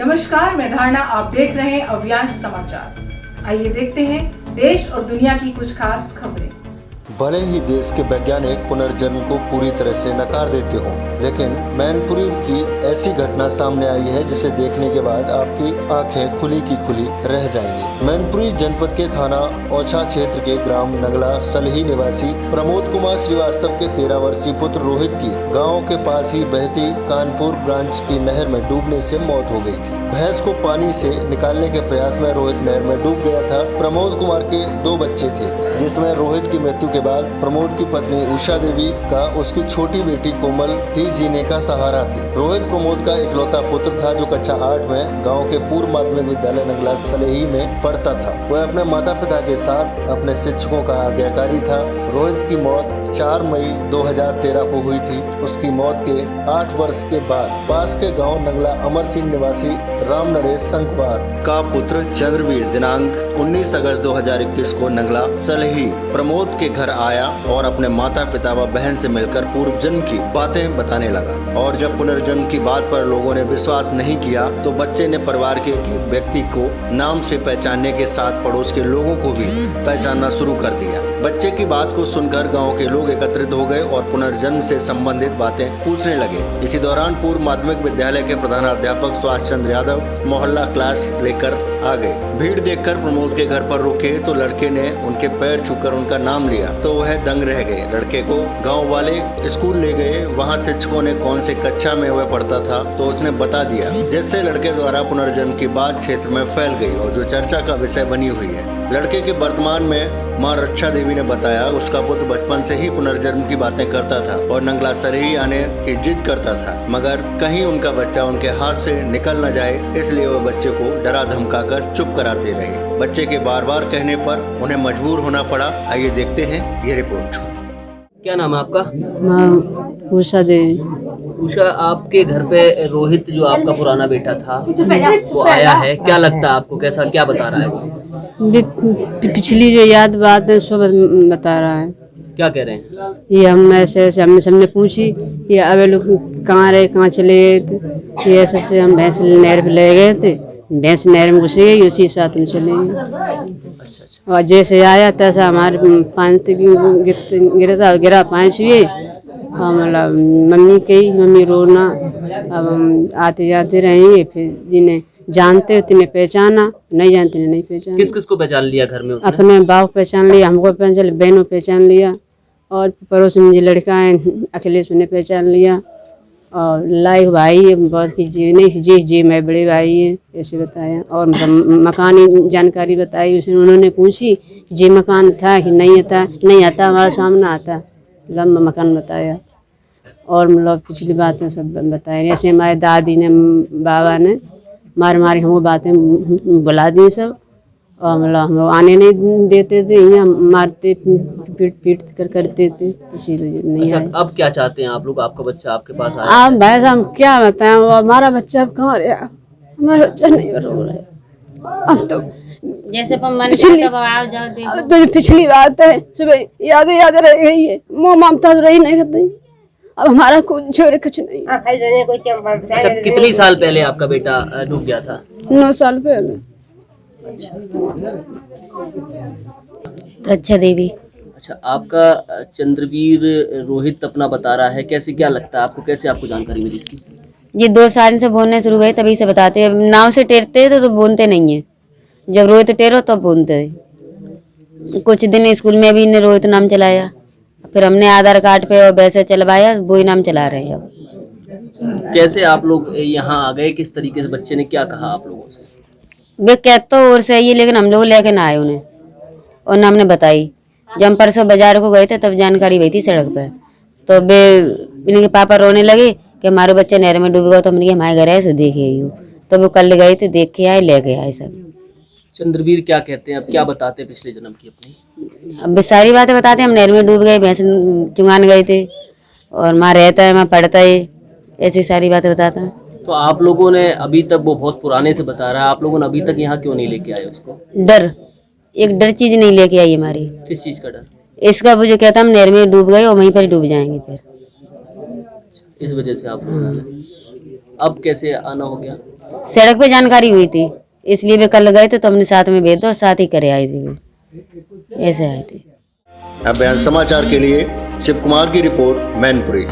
नमस्कार, मैं धारणा, आप देख रहे हैं अव्यांश समाचार। आइए देखते हैं देश और दुनिया की कुछ खास खबरें। भले ही देश के वैज्ञानिक पुनर्जन्म को पूरी तरह से नकार देते हों, लेकिन मैनपुरी की ऐसी घटना सामने आई है जिसे देखने के बाद आपकी आंखें खुली की खुली रह जाएंगी। मैनपुरी जनपद के थाना ओछा क्षेत्र के ग्राम नगला सलही निवासी प्रमोद कुमार श्रीवास्तव के 13 वर्षीय पुत्र रोहित की गांव के पास ही बहती कानपुर ब्रांच की नहर में डूबने से मौत हो गई थी। भैंस को पानी से निकालने के प्रयास में रोहित नहर में डूब गया था। प्रमोद कुमार के 2 बच्चे थे, जिसमें रोहित की मृत्यु के बाद प्रमोद की पत्नी उषा देवी का उसकी छोटी बेटी कोमल ही जीने का सहारा थी। रोहित प्रमोद का इकलौता पुत्र था जो कक्षा 8 में गांव के पूर्व माध्यमिक विद्यालय नगला सलेही में पढ़ता था। वह अपने माता पिता के साथ अपने शिक्षकों का आज्ञाकारी था। रोहित की मौत 4 मई 2013 को हुई थी। उसकी मौत के 8 वर्ष के बाद पास के गांव नगला अमर सिंह निवासी राम नरेश संकवार का पुत्र चंद्रवीर दिनांक 19 अगस्त 2021 को नगला सलही प्रमोद के घर आया और अपने माता पिता व बहन से मिलकर पूर्व जन्म की बातें बताने लगा। और जब पुनर्जन्म की बात पर लोगों ने विश्वास नहीं किया तो बच्चे ने परिवार के व्यक्ति को नाम से पहचानने के साथ पड़ोस के लोगों को भी पहचानना शुरू कर दिया। बच्चे की बात को सुनकर गांव के लोग एकत्रित हो गए और पुनर्जन्म से संबंधित बातें पूछने लगे। इसी दौरान पूर्व माध्यमिक विद्यालय के प्रधानाध्यापक सुभाष चंद्र यादव मोहल्ला क्लास लेकर आ गए। भीड़ देखकर प्रमोद के घर पर रुके तो लड़के ने उनके पैर छूकर उनका नाम लिया तो वह दंग रह गए। लड़के को गांव वाले स्कूल ले गए। वहां शिक्षकों ने कौन से कक्षा में वह पढ़ता था तो उसने बता दिया, जिससे लड़के द्वारा पुनर्जन्म की बात क्षेत्र में फैल गई और जो चर्चा का विषय बनी हुई है। लड़के के वर्तमान में मां रक्षा देवी ने बताया उसका पुत्र बचपन से ही पुनर्जन्म की बातें करता था और नगला सलही आने की जिद करता था, मगर कहीं उनका बच्चा उनके हाथ से निकल न जाए इसलिए वह बच्चे को डरा धमका कर चुप कराते रहे। बच्चे के बार बार कहने पर उन्हें मजबूर होना पड़ा। आइए देखते हैं ये रिपोर्ट। क्या नाम है आपका? उषा देवी। उषा, आपके घर पे रोहित जो आपका पुराना बेटा था वो आया है, क्या लगता है आपको? कैसा क्या बता रहा है वो? पिछली जो याद बात है सब बता रहा है। क्या कह रहे हैं? ये हम ऐसे हमने सबने पूछी कि अब लोग कहाँ रहे, कहाँ चले गए थे। ये ऐसे हम भैंस नहर पे ले गए थे, भैंस नहर में घुसे गई, उसी साथ हम चले गए। अच्छा। और जैसे आया तैसा हमारे पानी गिरा 5 हुए। मतलब मम्मी रोना। अब हम आते जाते रहेंगे, फिर जिन्हें जानते उतने पहचाना, नहीं जानते नहीं पहचाना। किस किस को पहचान लिया घर में उसने? अपने बाप पहचान लिया, हमको पहचान लिया, बहनों पहचान लिया और पड़ोस में जो लड़का है अखिलेश उन्हें पहचान लिया। और लाइक भाई बहुत की जी मैं बड़े भाई है ऐसे बताया। और मकानी जानकारी बताई उसने, उन्होंने पूछी जी मकान था कि नहीं आता हमारा सामने आता, लंबा मकान बताया। और मतलब पिछली बातें सब बताए। जैसे हमारे दादी ने बाबा ने मार हमको बातें बुला दी सब। और मतलब हम आने नहीं देते थे, यहाँ मारते पीट कर करते थे, इसीलिए नहीं। अच्छा, अब क्या चाहते हैं आप लोग? आपका बच्चा आपके पास आया आप भाई हम क्या बताएं, हमारा बच्चा अब कहाँ रहा? हमारा बच्चा नहीं रो रहा है अब तो। जैसे पिछली बात है, सुबह याद रह गई है। मोह ममता रही नहीं करती। अब हमारा कुछ छोरे कुछ नहीं। अच्छा, कितनी साल पहले आपका बेटा डूब गया था? 9 साल पहले। रक्षा देवी। अच्छा, आपका चंद्रवीर रोहित अपना बता रहा है, कैसे क्या लगता है आपको? कैसे आपको जानकारी मिली इसकी? ये 2 साल से बोलने शुरू हुए तभी से बताते हैं। नाव से टेरते तो बोलते नहीं है, जब रोहित टेरो तब बोलते हैं। कुछ दिन स्कूल में भी इन्हें रोहित नाम चलाया, फिर हमने आधार कार्ड पे और वैसे चलवाया, वही नाम चला रहे हैं अब। कैसे आप लोग यहाँ आ गए? किस तरीके से बच्चे ने क्या कहा आप लोगों से? वे कहते और से ये, लेकिन हम लोग लेके ना आए उन्हें और ना हमने बताई। जब हम परसों बाजार को गए थे तब जानकारी हुई थी सड़क पे, तो वे इनके पापा रोने लगे कि हमारे बच्चे नहर में डूब गए। तो हमने हमारे घर आए सो देखे ही हो, तो वो कल गए थे, देख के आए, लेके आए सब। चंद्रवीर क्या कहते हैं अब? क्या बताते हैं पिछले जन्म की अपनी? अब सारी बातें बताते हैं। हम नहर में डूब गए, भैंस चुंगान गए थे और माँ रहता है, माँ पढ़ता है, ऐसी सारी बातें बताता है। तो आप लोगों ने अभी तक, वो बहुत पुराने से बता रहा है, आप लोगों ने अभी तक यहाँ क्यों नहीं लेके आए उसको? डर, एक डर चीज नहीं लेके आई हमारी। किस चीज का डर? इसका वो जो कहता हम नहर में डूब गए और वहीं पर डूब जाएंगे फिर, इस वजह से आप लोग अब कैसे आना हो गया? सड़क पे जानकारी हुई थी, इसलिए वे कल गए थे तो हमने साथ में भेज दो, साथ ही करे आई थी वे, ऐसे आई थी। अभियान समाचार के लिए शिव कुमार की रिपोर्ट, मैनपुरी।